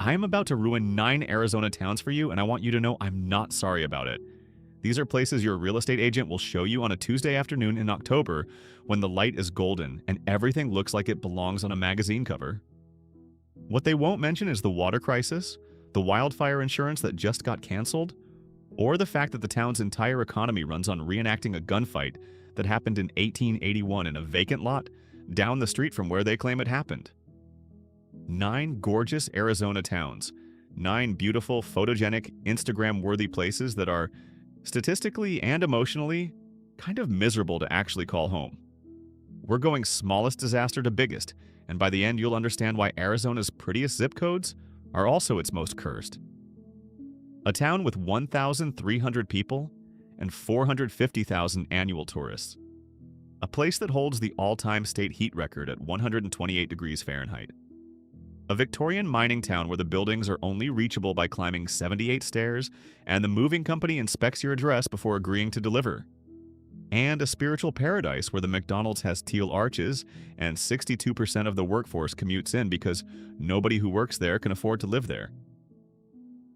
I am about to ruin 9 Arizona towns for you, and I want you to know I'm not sorry about it. These are places your real estate agent will show you on a Tuesday afternoon in October when the light is golden and everything looks like it belongs on a magazine cover. What they won't mention is the water crisis, the wildfire insurance that just got canceled, or the fact that the town's entire economy runs on reenacting a gunfight that happened in 1881 in a vacant lot down the street from where they claim it happened. 9 gorgeous Arizona towns, 9 beautiful, photogenic, Instagram-worthy places that are, statistically and emotionally, kind of miserable to actually call home. We're going smallest disaster to biggest, and by the end you'll understand why Arizona's prettiest zip codes are also its most cursed. A town with 1,300 people and 450,000 annual tourists. A place that holds the all-time state heat record at 128 degrees Fahrenheit. A Victorian mining town where the buildings are only reachable by climbing 78 stairs and the moving company inspects your address before agreeing to deliver. And a spiritual paradise where the McDonald's has teal arches and 62% of the workforce commutes in because nobody who works there can afford to live there.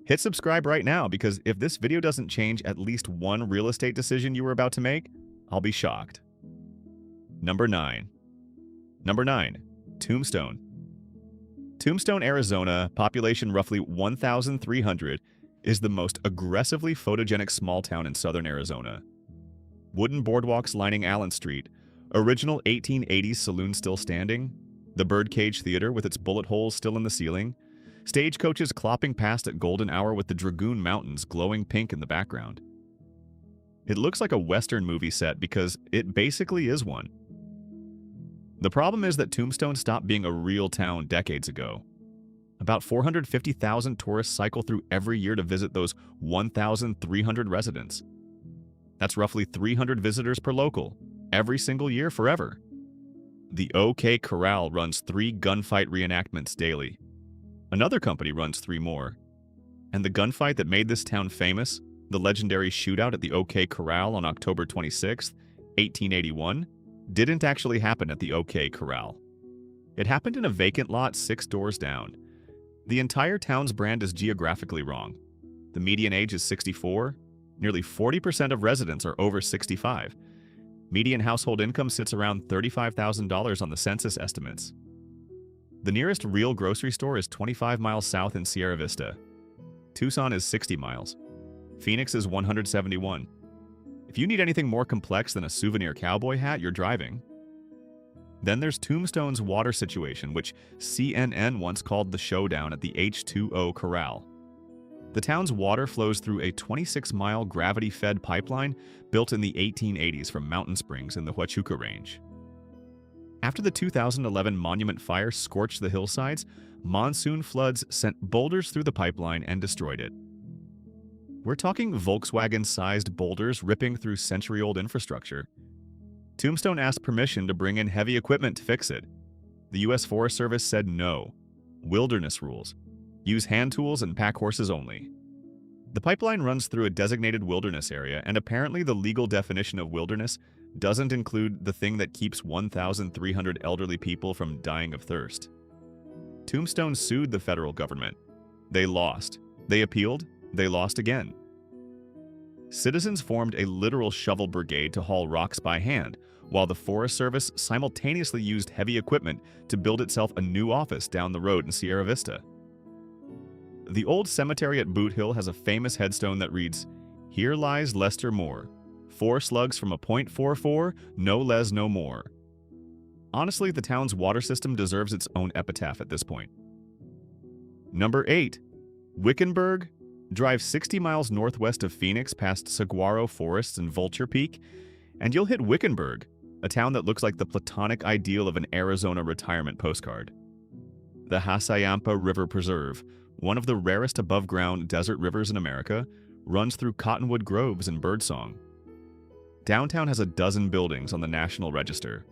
Hit subscribe right now because if this video doesn't change at least one real estate decision you were about to make, I'll be shocked. Number 9. Number 9. Tombstone. Tombstone, Arizona, population roughly 1,300, is the most aggressively photogenic small town in southern Arizona. Wooden boardwalks lining Allen Street, original 1880s saloon still standing, the Birdcage Theater with its bullet holes still in the ceiling, stagecoaches clopping past at golden hour with the Dragoon Mountains glowing pink in the background. It looks like a Western movie set because it basically is one. The problem is that Tombstone stopped being a real town decades ago. About 450,000 tourists cycle through every year to visit those 1,300 residents. That's roughly 300 visitors per local, every single year forever. The OK Corral runs 3 gunfight reenactments daily. Another company runs 3 more. And the gunfight that made this town famous, the legendary shootout at the OK Corral on October 26, 1881, didn't actually happen at the OK Corral. It happened in a vacant lot 6 doors down. The entire town's brand is geographically wrong. The median age is 64. Nearly 40% of residents are over 65. Median household income sits around $35,000 on the census estimates. The nearest real grocery store is 25 miles south in Sierra Vista. Tucson is 60 miles. Phoenix is 171. If you need anything more complex than a souvenir cowboy hat, you're driving. Then there's Tombstone's water situation, which CNN once called the showdown at the H2O Corral. The town's water flows through a 26-mile gravity-fed pipeline built in the 1880s from Mountain Springs in the Huachuca Range. After the 2011 Monument Fire scorched the hillsides, monsoon floods sent boulders through the pipeline and destroyed it. We're talking Volkswagen-sized boulders ripping through century-old infrastructure. Tombstone asked permission to bring in heavy equipment to fix it. The U.S. Forest Service said no. Wilderness rules. Use hand tools and pack horses only. The pipeline runs through a designated wilderness area, and apparently the legal definition of wilderness doesn't include the thing that keeps 1,300 elderly people from dying of thirst. Tombstone sued the federal government. They lost. They appealed. They lost again. Citizens formed a literal shovel brigade to haul rocks by hand, while the Forest Service simultaneously used heavy equipment to build itself a new office down the road in Sierra Vista. The old cemetery at Boot Hill has a famous headstone that reads, "Here lies Lester Moore. 4 slugs from a .44, no les no more." Honestly, the town's water system deserves its own epitaph at this point. Number 8. Wickenburg. Drive 60 miles northwest of Phoenix past Saguaro Forests and Vulture Peak, and you'll hit Wickenburg, a town that looks like the platonic ideal of an Arizona retirement postcard. The Hassayampa River Preserve, one of the rarest above-ground desert rivers in America, runs through cottonwood groves and birdsong. Downtown has a dozen buildings on the National Register.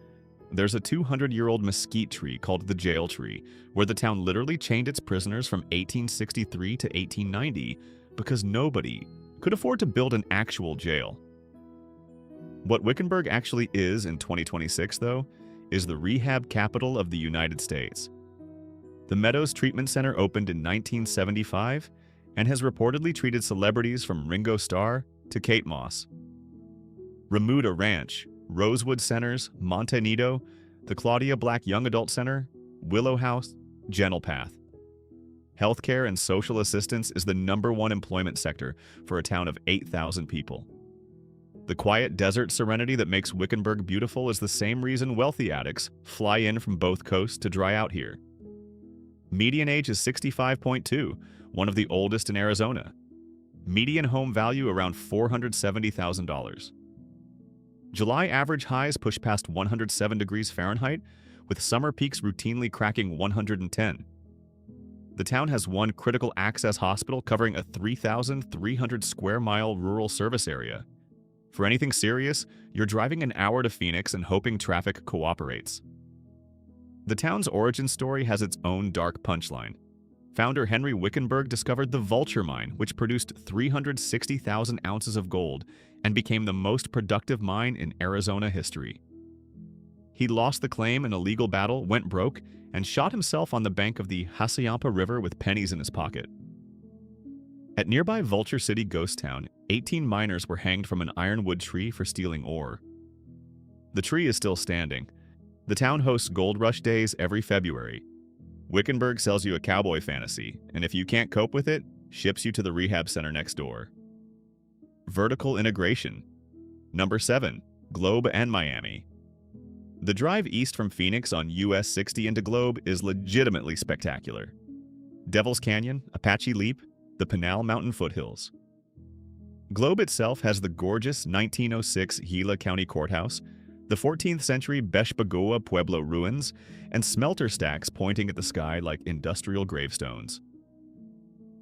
There's a 200-year-old mesquite tree called the Jail Tree, where the town literally chained its prisoners from 1863 to 1890 because nobody could afford to build an actual jail. What Wickenburg actually is in 2026, though, is the rehab capital of the United States. The Meadows Treatment Center opened in 1975 and has reportedly treated celebrities from Ringo Starr to Kate Moss. Remuda Ranch, Rosewood Centers, Monte Nido, the Claudia Black Young Adult Center, Willow House, Gentle Path. Healthcare and social assistance is the #1 employment sector for a town of 8,000 people. The quiet desert serenity that makes Wickenburg beautiful is the same reason wealthy addicts fly in from both coasts to dry out here. Median age is 65.2, one of the oldest in Arizona. Median home value around $470,000. July average highs push past 107 degrees Fahrenheit, with summer peaks routinely cracking 110. The town has one critical access hospital covering a 3,300 square mile rural service area. For anything serious, you're driving an hour to Phoenix and hoping traffic cooperates. The town's origin story has its own dark punchline. Founder Henry Wickenburg discovered the Vulture Mine, which produced 360,000 ounces of gold and became the most productive mine in Arizona history. He lost the claim in a legal battle, went broke, and shot himself on the bank of the Hassayampa River with pennies in his pocket. At nearby Vulture City Ghost Town, 18 miners were hanged from an ironwood tree for stealing ore. The tree is still standing. The town hosts Gold Rush Days every February. Wickenburg sells you a cowboy fantasy, and if you can't cope with it, ships you to the rehab center next door. Vertical integration. Number 7. Globe and Miami. The drive east from Phoenix on US 60 into Globe is legitimately spectacular. Devil's Canyon, Apache Leap, the Pinal Mountain foothills. Globe itself has the gorgeous 1906 Gila County Courthouse, the 14th century Beshbagoa Pueblo ruins, and smelter stacks pointing at the sky like industrial gravestones.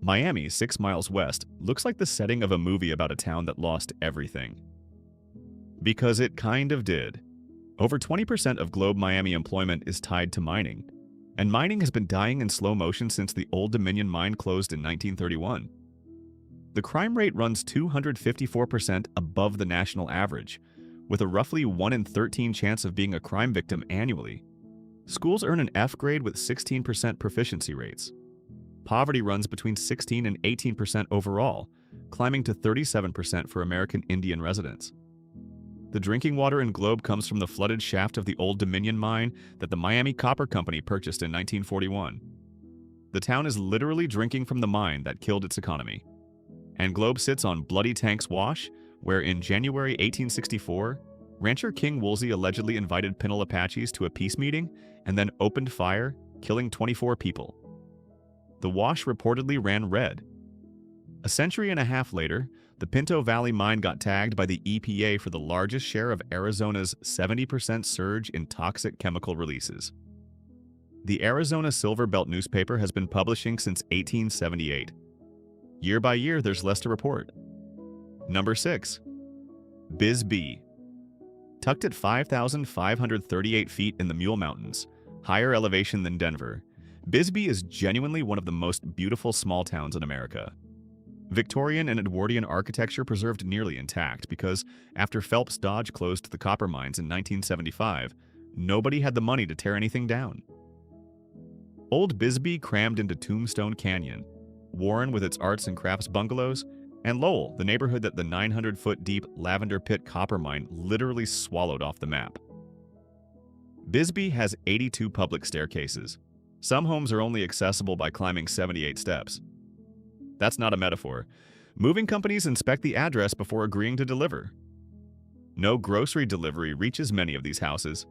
Miami, 6 miles west, looks like the setting of a movie about a town that lost everything. Because it kind of did. Over 20% of Globe Miami employment is tied to mining, and mining has been dying in slow motion since the Old Dominion mine closed in 1931. The crime rate runs 254% above the national average, with a roughly 1 in 13 chance of being a crime victim annually. Schools earn an F grade with 16% proficiency rates. Poverty runs between 16 and 18% overall, climbing to 37% for American Indian residents. The drinking water in Globe comes from the flooded shaft of the Old Dominion mine that the Miami Copper Company purchased in 1941. The town is literally drinking from the mine that killed its economy. And Globe sits on Bloody Tanks Wash, where in January 1864, rancher King Woolsey allegedly invited Pinal Apaches to a peace meeting and then opened fire, killing 24 people. The wash reportedly ran red. A century and a half later, the Pinto Valley mine got tagged by the EPA for the largest share of Arizona's 70% surge in toxic chemical releases. The Arizona Silver Belt newspaper has been publishing since 1878. Year by year, there's less to report. Number 6. Bisbee. Tucked at 5,538 feet in the Mule Mountains, higher elevation than Denver, Bisbee is genuinely one of the most beautiful small towns in America. Victorian and Edwardian architecture preserved nearly intact because, after Phelps Dodge closed the copper mines in 1975, nobody had the money to tear anything down. Old Bisbee crammed into Tombstone Canyon, Warren with its arts and crafts bungalows, and Lowell, the neighborhood that the 900-foot-deep Lavender Pit copper mine literally swallowed off the map. Bisbee has 82 public staircases. Some homes are only accessible by climbing 78 steps. That's not a metaphor. Moving companies inspect the address before agreeing to deliver. No grocery delivery reaches many of these houses.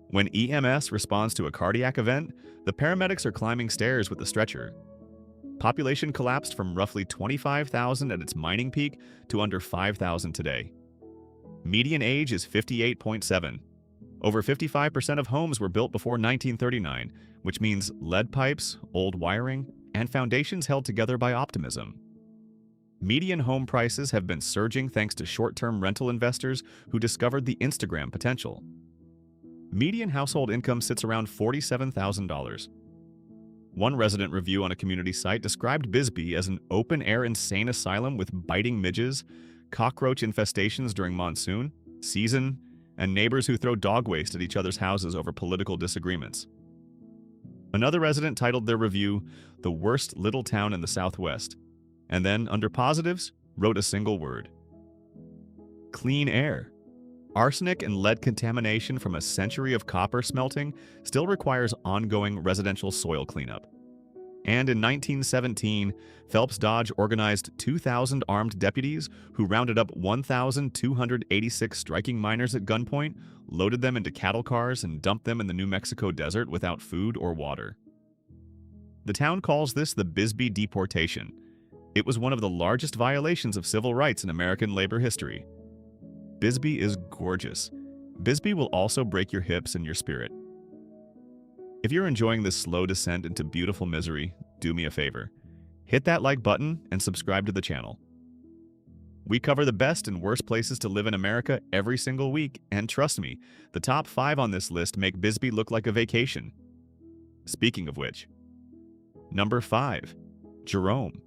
When EMS responds to a cardiac event, the paramedics are climbing stairs with the stretcher. Population collapsed from roughly 25,000 at its mining peak to under 5,000 today. Median age is 58.7. Over 55% of homes were built before 1939, which means lead pipes, old wiring, and foundations held together by optimism. Median home prices have been surging thanks to short-term rental investors who discovered the Instagram potential. Median household income sits around $47,000. One resident review on a community site described Bisbee as an open-air insane asylum with biting midges, cockroach infestations during monsoon season, and neighbors who throw dog waste at each other's houses over political disagreements. Another resident titled their review, "The Worst Little Town in the Southwest," and then, under positives, wrote a single word: clean air. Arsenic and lead contamination from a century of copper smelting still requires ongoing residential soil cleanup. And in 1917, Phelps Dodge organized 2,000 armed deputies who rounded up 1,286 striking miners at gunpoint, loaded them into cattle cars, and dumped them in the New Mexico desert without food or water. The town calls this the Bisbee Deportation. It was one of the largest violations of civil rights in American labor history. Bisbee is gorgeous. Bisbee will also break your hips and your spirit. If you're enjoying this slow descent into beautiful misery, do me a favor. Hit that like button and subscribe to the channel. We cover the best and worst places to live in America every single week, and trust me, the top 5 on this list make Bisbee look like a vacation. Speaking of which, number 5, Jerome.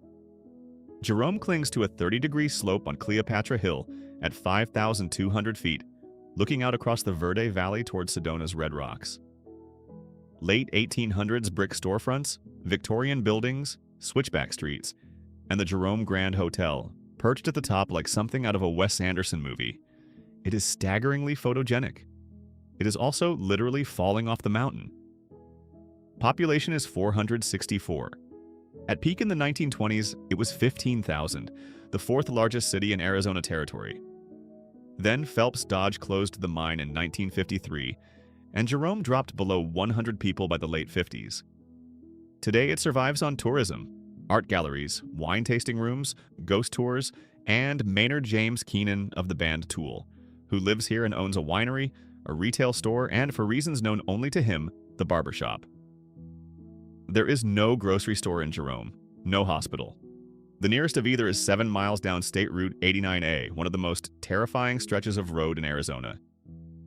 Jerome clings to a 30-degree slope on Cleopatra Hill at 5,200 feet, looking out across the Verde Valley towards Sedona's Red Rocks. Late 1800s brick storefronts, Victorian buildings, switchback streets, and the Jerome Grand Hotel, perched at the top like something out of a Wes Anderson movie. It is staggeringly photogenic. It is also literally falling off the mountain. Population is 464. At peak in the 1920s, it was 15,000, the 4th largest city in Arizona Territory. Then Phelps Dodge closed the mine in 1953, and Jerome dropped below 100 people by the late 50s. Today it survives on tourism, art galleries, wine tasting rooms, ghost tours, and Maynard James Keenan of the band Tool, who lives here and owns a winery, a retail store, and, for reasons known only to him, the barbershop. There is no grocery store in Jerome, no hospital. The nearest of either is 7 miles down State Route 89A, one of the most terrifying stretches of road in Arizona.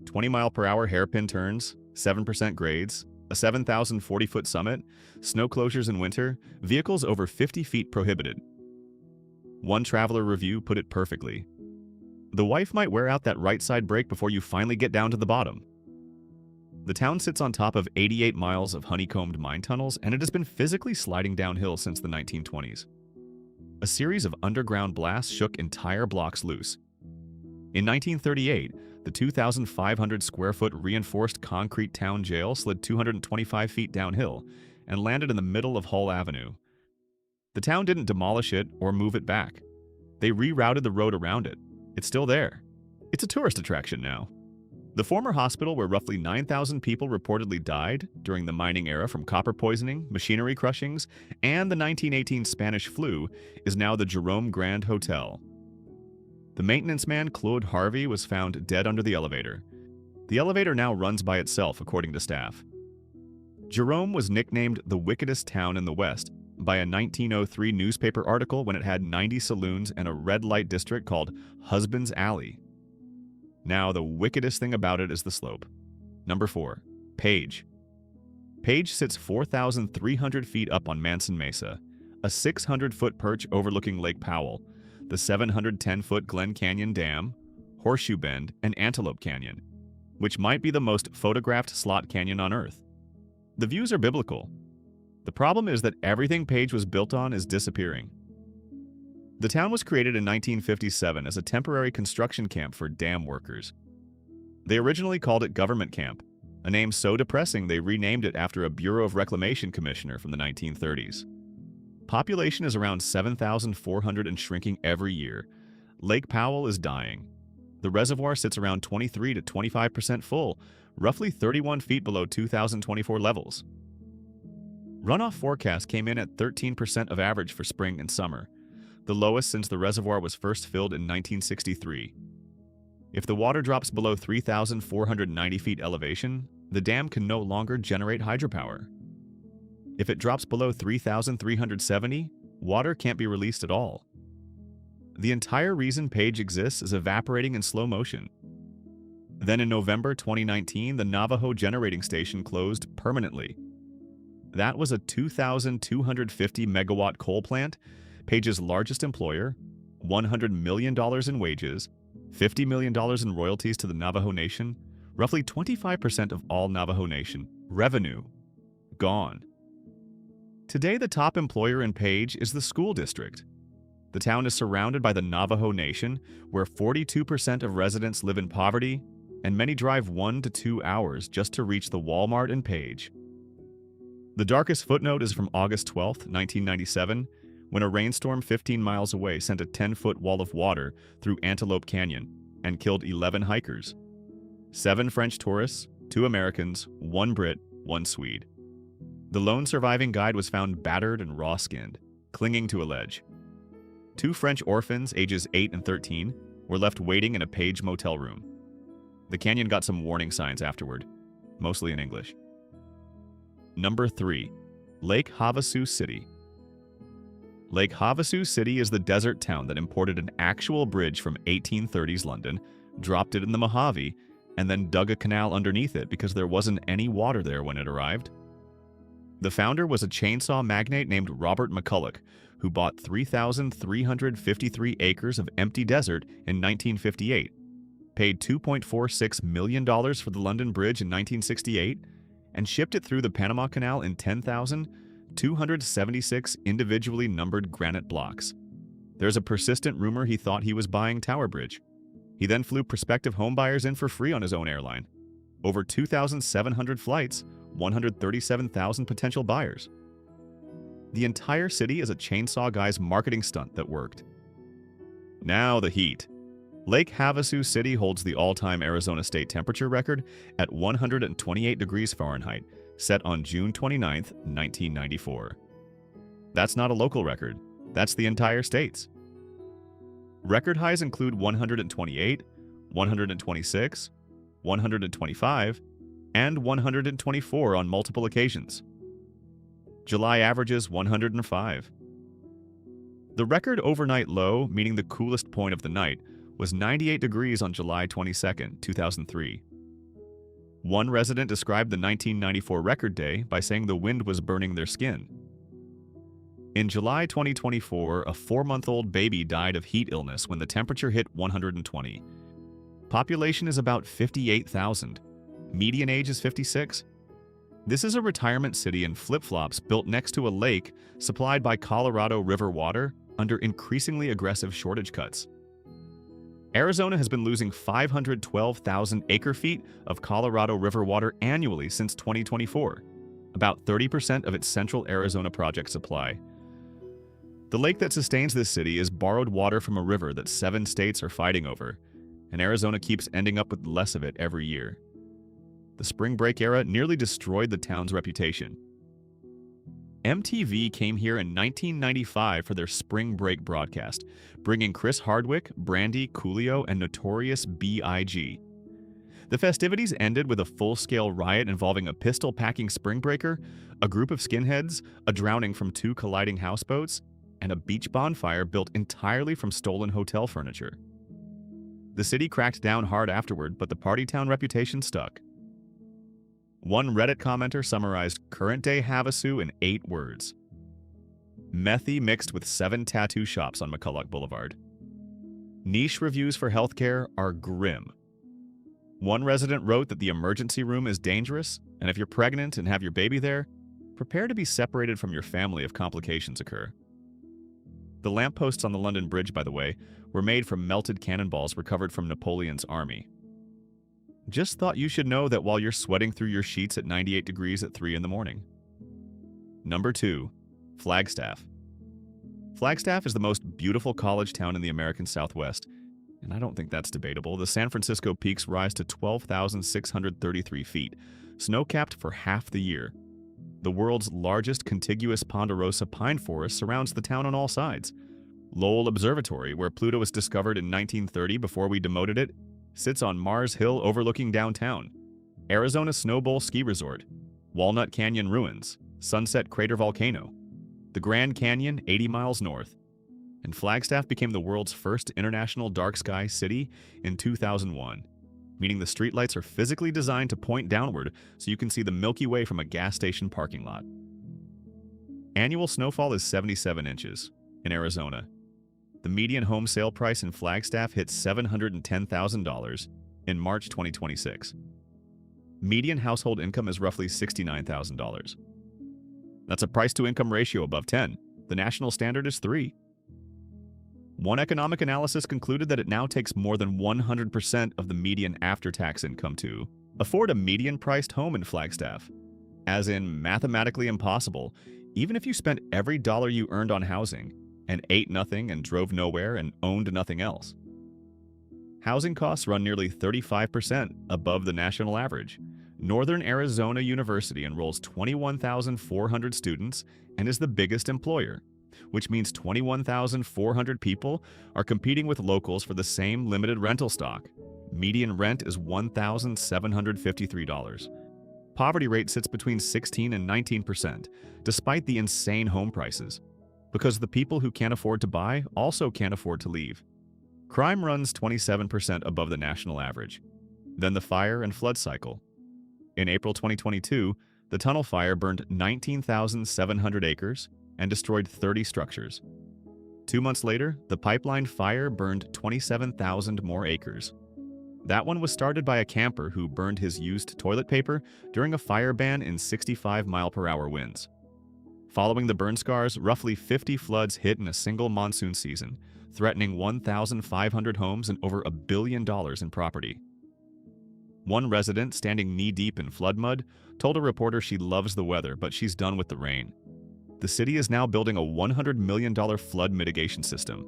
20-mile-per-hour hairpin turns, 7% grades, a 7,040-foot summit, snow closures in winter, vehicles over 50 feet prohibited. One traveler review put it perfectly: the wife might wear out that right side brake before you finally get down to the bottom. The town sits on top of 88 miles of honeycombed mine tunnels, and it has been physically sliding downhill since the 1920s. A series of underground blasts shook entire blocks loose. In 1938, the 2,500-square-foot reinforced concrete town jail slid 225 feet downhill and landed in the middle of Hull Avenue. The town didn't demolish it or move it back. They rerouted the road around it. It's still there. It's a tourist attraction now. The former hospital, where roughly 9,000 people reportedly died during the mining era from copper poisoning, machinery crushings, and the 1918 Spanish flu, is now the Jerome Grand Hotel. The maintenance man, Claude Harvey, was found dead under the elevator. The elevator now runs by itself, according to staff. Jerome was nicknamed the wickedest town in the West by a 1903 newspaper article when it had 90 saloons and a red light district called Husband's Alley. Now, the wickedest thing about it is the slope. Number 4, Page. Page sits 4,300 feet up on Manson Mesa, a 600-foot perch overlooking Lake Powell, the 710-foot Glen Canyon Dam, Horseshoe Bend, and Antelope Canyon, which might be the most photographed slot canyon on Earth. The views are biblical. The problem is that everything Page was built on is disappearing. The town was created in 1957 as a temporary construction camp for dam workers. They originally called it Government Camp, a name so depressing they renamed it after a Bureau of Reclamation commissioner from the 1930s. Population is around 7,400 and shrinking every year. Lake Powell is dying. The reservoir sits around 23 to 25% full, roughly 31 feet below 2024 levels. Runoff forecast came in at 13% of average for spring and summer, the lowest since the reservoir was first filled in 1963. If the water drops below 3,490 feet elevation, the dam can no longer generate hydropower. If it drops below 3,370, water can't be released at all. The entire reason Page exists is evaporating in slow motion. Then in November 2019, the Navajo generating station closed permanently. That was a 2,250 megawatt coal plant, Page's largest employer, $100 million in wages, $50 million in royalties to the Navajo Nation, roughly 25% of all Navajo Nation revenue, gone. Today, the top employer in Page is the school district. The town is surrounded by the Navajo Nation, where 42% of residents live in poverty, and many drive 1 to 2 hours just to reach the Walmart in Page. The darkest footnote is from August 12, 1997, when a rainstorm 15 miles away sent a 10-foot wall of water through Antelope Canyon and killed 11 hikers. 7 French tourists, 2 Americans, 1 Brit, 1 Swede. The lone surviving guide was found battered and raw-skinned, clinging to a ledge. 2 French orphans, ages 8 and 13, were left waiting in a Page motel room. The canyon got some warning signs afterward, mostly in English. Number 3. Lake Havasu City. Lake Havasu City is the desert town that imported an actual bridge from 1830s London, dropped it in the Mojave, and then dug a canal underneath it because there wasn't any water there when it arrived. The founder was a chainsaw magnate named Robert McCulloch, who bought 3,353 acres of empty desert in 1958, paid $2.46 million for the London Bridge in 1968, and shipped it through the Panama Canal in 10,276 individually numbered granite blocks. There's a persistent rumor he thought he was buying Tower Bridge. He then flew prospective homebuyers in for free on his own airline. Over 2,700 flights, 137,000 potential buyers. The entire city is a chainsaw guy's marketing stunt that worked. Now the heat. Lake Havasu City holds the all-time Arizona state temperature record at 128 degrees Fahrenheit, set on June 29, 1994. That's not a local record. That's the entire state's. Record highs include 128, 126, 125, and 124 on multiple occasions. July averages 105. The record overnight low, meaning the coolest point of the night, was 98 degrees on July 22, 2003. One resident described the 1994 record day by saying the wind was burning their skin. In July 2024, a 4-month-old baby died of heat illness when the temperature hit 120. Population is about 58,000. Median age is 56. This is a retirement city in flip-flops built next to a lake supplied by Colorado River water under increasingly aggressive shortage cuts. Arizona has been losing 512,000 acre-feet of Colorado River water annually since 2024, about 30% of its central Arizona project supply. The lake that sustains this city is borrowed water from a river that 7 states are fighting over, and Arizona keeps ending up with less of it every year. The spring break era nearly destroyed the town's reputation. MTV came here in 1995 for their spring break broadcast, bringing Chris Hardwick, Brandy, Coolio, and Notorious B.I.G. The festivities ended with a full-scale riot involving a pistol-packing spring breaker, a group of skinheads, a drowning from 2 colliding houseboats, and a beach bonfire built entirely from stolen hotel furniture. The city cracked down hard afterward, but the party town reputation stuck. One Reddit commenter summarized current-day Havasu in 8 words. Methy mixed with 7 tattoo shops on McCulloch Boulevard. Niche reviews for healthcare are grim. One resident wrote that the emergency room is dangerous, and if you're pregnant and have your baby there, prepare to be separated from your family if complications occur. The lampposts on the London Bridge, by the way, were made from melted cannonballs recovered from Napoleon's army. Just thought you should know that while you're sweating through your sheets at 98 degrees at 3 in the morning. Number 2. Flagstaff. Flagstaff is the most beautiful college town in the American Southwest, and I don't think that's debatable. The San Francisco peaks rise to 12,633 feet, snow-capped for half the year. The world's largest contiguous ponderosa pine forest surrounds the town on all sides. Lowell Observatory, where Pluto was discovered in 1930 before we demoted it, sits on Mars Hill overlooking downtown. Arizona Snow Bowl Ski Resort, Walnut Canyon Ruins, Sunset Crater Volcano, the Grand Canyon 80 miles north, and Flagstaff became the world's first international dark sky city in 2001, meaning the streetlights are physically designed to point downward so you can see the Milky Way from a gas station parking lot. Annual snowfall is 77 inches in Arizona. The median home sale price in Flagstaff hit $710,000 in March 2026. Median household income is roughly $69,000. That's a price-to-income ratio above 10. The national standard is 3. One economic analysis concluded that it now takes more than 100% of the median after-tax income to afford a median-priced home in Flagstaff. As in, mathematically impossible, even if you spent every dollar you earned on housing, and ate nothing and drove nowhere and owned nothing else. Housing costs run nearly 35% above the national average. Northern Arizona University enrolls 21,400 students and is the biggest employer, which means 21,400 people are competing with locals for the same limited rental stock. Median rent is $1,753. Poverty rate sits between 16 and 19%, despite the insane home prices, because the people who can't afford to buy also can't afford to leave. Crime runs 27% above the national average. Then the fire and flood cycle. In April 2022, the tunnel fire burned 19,700 acres and destroyed 30 structures. 2 months later, the pipeline fire burned 27,000 more acres. That one was started by a camper who burned his used toilet paper during a fire ban in 65-mile-per-hour winds. Following the burn scars, roughly 50 floods hit in a single monsoon season, threatening 1,500 homes and over $1 billion in property. One resident, standing knee-deep in flood mud, told a reporter she loves the weather, but she's done with the rain. The city is now building a $100 million flood mitigation system.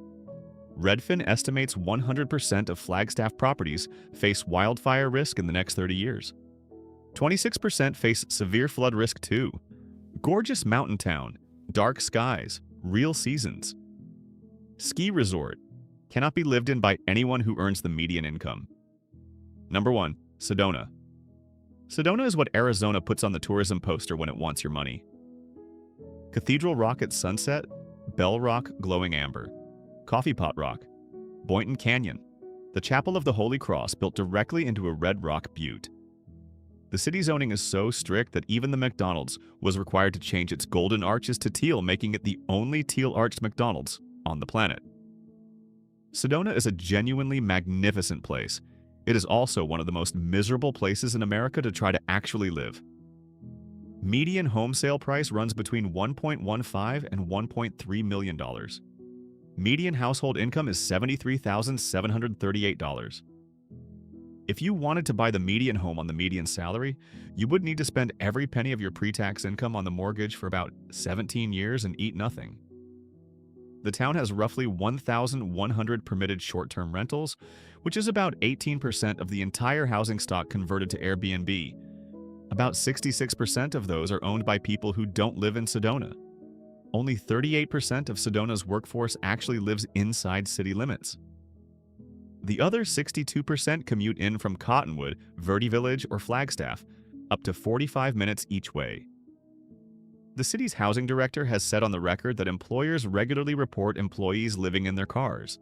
Redfin estimates 100% of Flagstaff properties face wildfire risk in the next 30 years. 26% face severe flood risk too. Gorgeous mountain town, dark skies, real seasons. Ski resort, cannot be lived in by anyone who earns the median income. Number 1. Sedona. Sedona is what Arizona puts on the tourism poster when it wants your money. Cathedral Rock at sunset, Bell Rock glowing amber, Coffee Pot Rock, Boynton Canyon, the Chapel of the Holy Cross built directly into a red rock butte. The city zoning is so strict that even the McDonald's was required to change its golden arches to teal, making it the only teal-arched McDonald's on the planet. Sedona is a genuinely magnificent place. It is also one of the most miserable places in America to try to actually live. Median home sale price runs between $1.15 and $1.3 million. Median household income is $73,738. If you wanted to buy the median home on the median salary, you would need to spend every penny of your pre-tax income on the mortgage for about 17 years and eat nothing. The town has roughly 1,100 permitted short-term rentals, which is about 18% of the entire housing stock converted to Airbnb. About 66% of those are owned by people who don't live in Sedona. Only 38% of Sedona's workforce actually lives inside city limits. The other 62% commute in from Cottonwood, Verde Village, or Flagstaff, up to 45 minutes each way. The city's housing director has said on the record that employers regularly report employees living in their cars.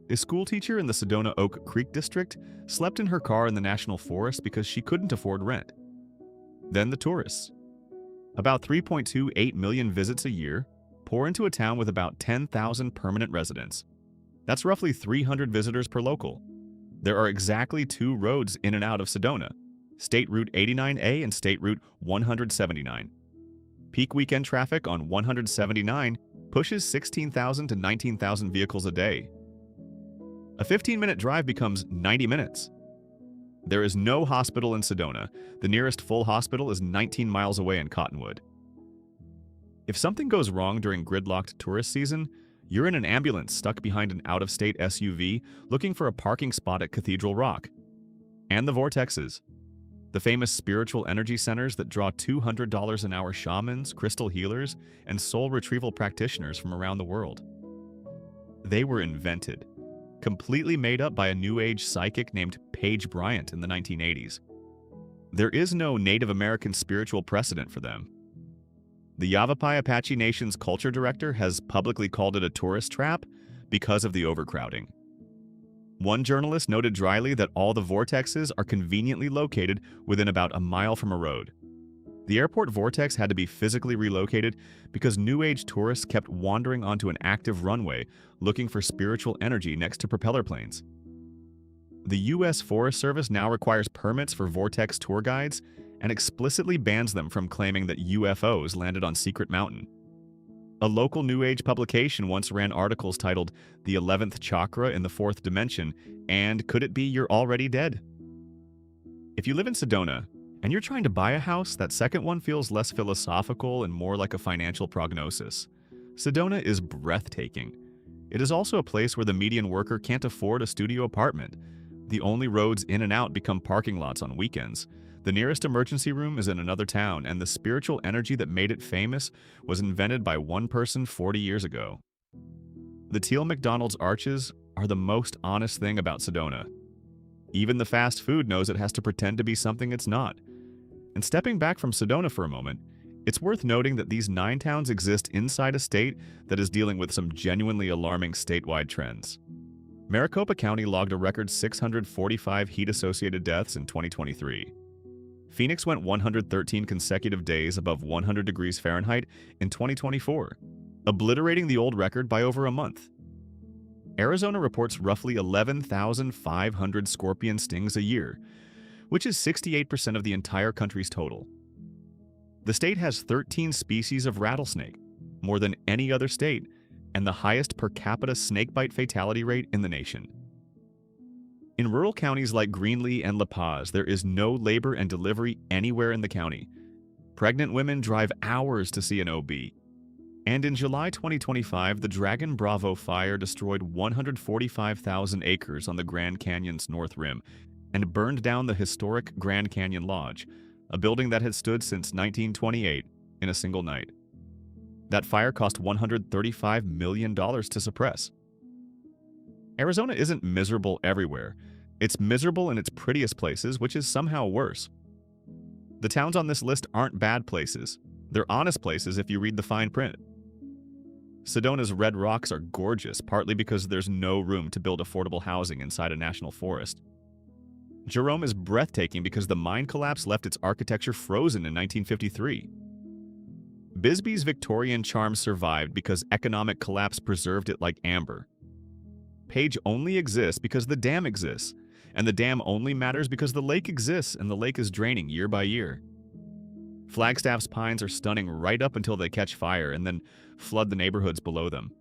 A schoolteacher in the Sedona Oak Creek district slept in her car in the national forest because she couldn't afford rent. Then the tourists. About 3.28 million visits a year pour into a town with about 10,000 permanent residents. That's roughly 300 visitors per local. There are exactly 2 roads in and out of Sedona, State Route 89A and State Route 179. Peak weekend traffic on 179 pushes 16,000 to 19,000 vehicles a day. A 15-minute drive becomes 90 minutes. There is no hospital in Sedona. The nearest full hospital is 19 miles away in Cottonwood. If something goes wrong during gridlocked tourist season, you're in an ambulance stuck behind an out-of-state SUV looking for a parking spot at Cathedral Rock. And the vortexes. The famous spiritual energy centers that draw $200 an hour shamans, crystal healers, and soul retrieval practitioners from around the world. They were invented, completely made up by a New Age psychic named Paige Bryant in the 1980s. There is no Native American spiritual precedent for them. The Yavapai Apache Nation's culture director has publicly called it a tourist trap because of the overcrowding. One journalist noted dryly that all the vortexes are conveniently located within about a mile from a road. The airport vortex had to be physically relocated because New Age tourists kept wandering onto an active runway looking for spiritual energy next to propeller planes. The U.S. Forest Service now requires permits for vortex tour guides, and explicitly bans them from claiming that UFOs landed on Secret Mountain. A local New Age publication once ran articles titled "The 11th Chakra in the Fourth Dimension" and "Could It Be You're Already Dead?" If you live in Sedona, and you're trying to buy a house, that second one feels less philosophical and more like a financial prognosis. Sedona is breathtaking. It is also a place where the median worker can't afford a studio apartment. The only roads in and out become parking lots on weekends. The nearest emergency room is in another town, and the spiritual energy that made it famous was invented by one person 40 years ago. The teal McDonald's arches are the most honest thing about Sedona. Even the fast food knows it has to pretend to be something it's not. And stepping back from Sedona for a moment, it's worth noting that these 9 towns exist inside a state that is dealing with some genuinely alarming statewide trends. Maricopa County logged a record 645 heat-associated deaths in 2023. Phoenix went 113 consecutive days above 100 degrees Fahrenheit in 2024, obliterating the old record by over a month. Arizona reports roughly 11,500 scorpion stings a year, which is 68% of the entire country's total. The state has 13 species of rattlesnake, more than any other state, and the highest per capita snakebite fatality rate in the nation. In rural counties like Greenlee and La Paz, there is no labor and delivery anywhere in the county. Pregnant women drive hours to see an OB. And in July 2025, the Dragon Bravo fire destroyed 145,000 acres on the Grand Canyon's north rim and burned down the historic Grand Canyon Lodge, a building that had stood since 1928, in a single night. That fire cost $135 million to suppress. Arizona isn't miserable everywhere. It's miserable in its prettiest places, which is somehow worse. The towns on this list aren't bad places. They're honest places if you read the fine print. Sedona's red rocks are gorgeous, partly because there's no room to build affordable housing inside a national forest. Jerome is breathtaking because the mine collapse left its architecture frozen in 1953. Bisbee's Victorian charm survived because economic collapse preserved it like amber. Page only exists because the dam exists, and the dam only matters because the lake exists and the lake is draining year by year. Flagstaff's pines are stunning right up until they catch fire and then flood the neighborhoods below them.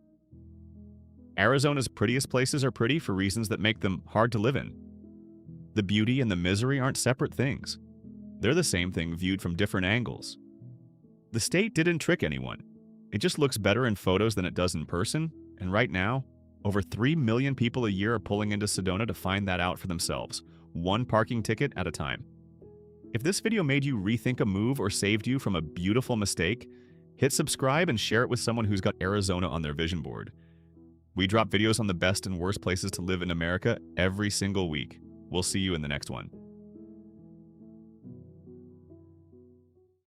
Arizona's prettiest places are pretty for reasons that make them hard to live in. The beauty and the misery aren't separate things. They're the same thing viewed from different angles. The state didn't trick anyone. It just looks better in photos than it does in person, and right now, over 3 million people a year are pulling into Sedona to find that out for themselves, one parking ticket at a time. If this video made you rethink a move or saved you from a beautiful mistake, hit subscribe and share it with someone who's got Arizona on their vision board. We drop videos on the best and worst places to live in America every single week. We'll see you in the next one.